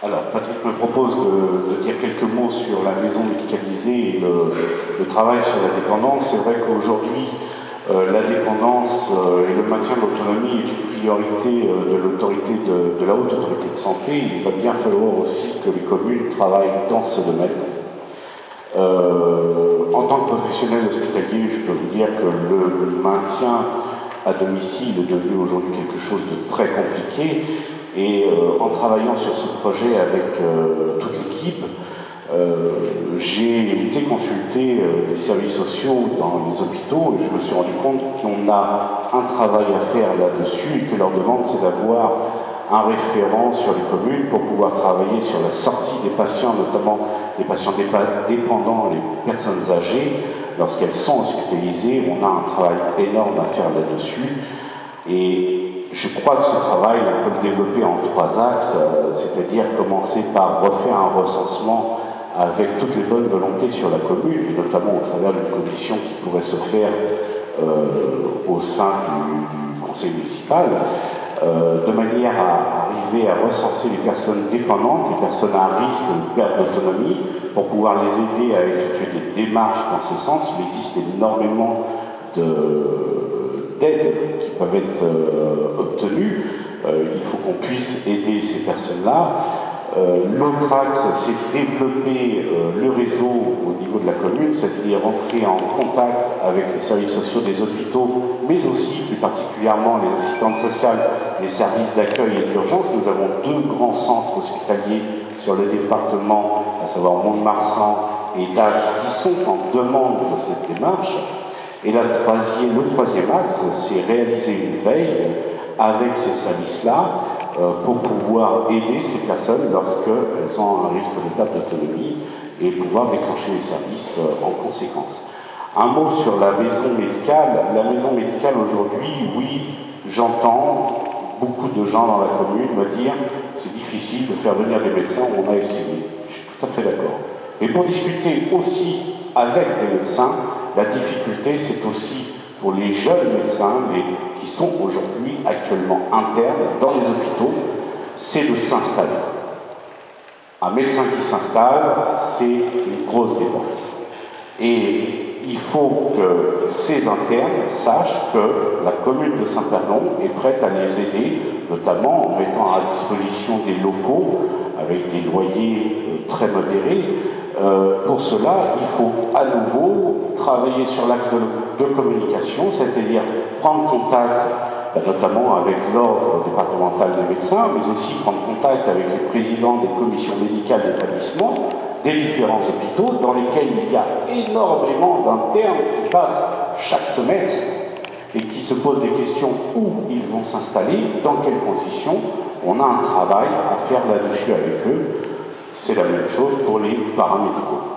Alors, Patrick me propose de dire quelques mots sur la maison médicalisée et le travail sur la dépendance. C'est vrai qu'aujourd'hui, la dépendance et le maintien de l'autonomie est une priorité de l'autorité de la haute autorité de santé. Il va bien falloir aussi que les communes travaillent dans ce domaine. En tant que professionnel hospitalier, je peux vous dire que le maintien à domicile est devenu aujourd'hui quelque chose de très compliqué. Et en travaillant sur ce projet avec toute l'équipe, j'ai été consulter les services sociaux dans les hôpitaux et je me suis rendu compte qu'on a un travail à faire là-dessus et que leur demande, c'est d'avoir un référent sur les communes pour pouvoir travailler sur la sortie des patients, notamment les patients dépendants, les personnes âgées. Lorsqu'elles sont hospitalisées, on a un travail énorme à faire là-dessus. Et je crois que ce travail, on peut le développer en 3 axes, c'est-à-dire commencer par refaire un recensement avec toutes les bonnes volontés sur la commune, et notamment au travers d'une commission qui pourrait se faire au sein du conseil municipal, de manière à arriver à recenser les personnes dépendantes, les personnes à risque de perte d'autonomie, pour pouvoir les aider à effectuer des démarches dans ce sens. Il existe énormément d'aides qui peuvent être obtenues. Il faut qu'on puisse aider ces personnes-là. L'autre axe, c'est de développer le réseau au niveau de la commune, c'est-à-dire entrer en contact avec les services sociaux des hôpitaux, mais aussi, plus particulièrement, les assistantes sociales, les services d'accueil et d'urgence. Nous avons 2 grands centres hospitaliers sur le département, à savoir Mont-de-Marsan et Dax, qui sont en demande de cette démarche. Et là, le troisième axe, c'est réaliser une veille avec ces services-là pour pouvoir aider ces personnes lorsqu'elles ont un risque de perte d'autonomie et pouvoir déclencher les services en conséquence. Un mot sur la maison médicale. La maison médicale aujourd'hui, oui, j'entends beaucoup de gens dans la commune me dire c'est difficile de faire venir des médecins, on a essayé. Je suis tout à fait d'accord. Et pour discuter aussi avec des médecins, la difficulté, c'est aussi pour les jeunes médecins, mais qui sont aujourd'hui actuellement internes dans les hôpitaux, c'est de s'installer. Un médecin qui s'installe, c'est une grosse dépense. Et il faut que ces internes sachent que la commune de Saint-Pernon est prête à les aider, notamment en mettant à disposition des locaux avec des loyers très modérés. Pour cela, il faut à nouveau travailler sur l'axe de communication, c'est-à-dire prendre contact notamment avec l'ordre départemental des médecins, mais aussi prendre contact avec les présidents des commissions médicales d'établissement des différents hôpitaux dans lesquels il y a énormément d'internes qui passent chaque semestre et qui se posent des questions où ils vont s'installer, dans quelles conditions. On a un travail à faire là-dessus avec eux. C'est la même chose pour les paramédicaux.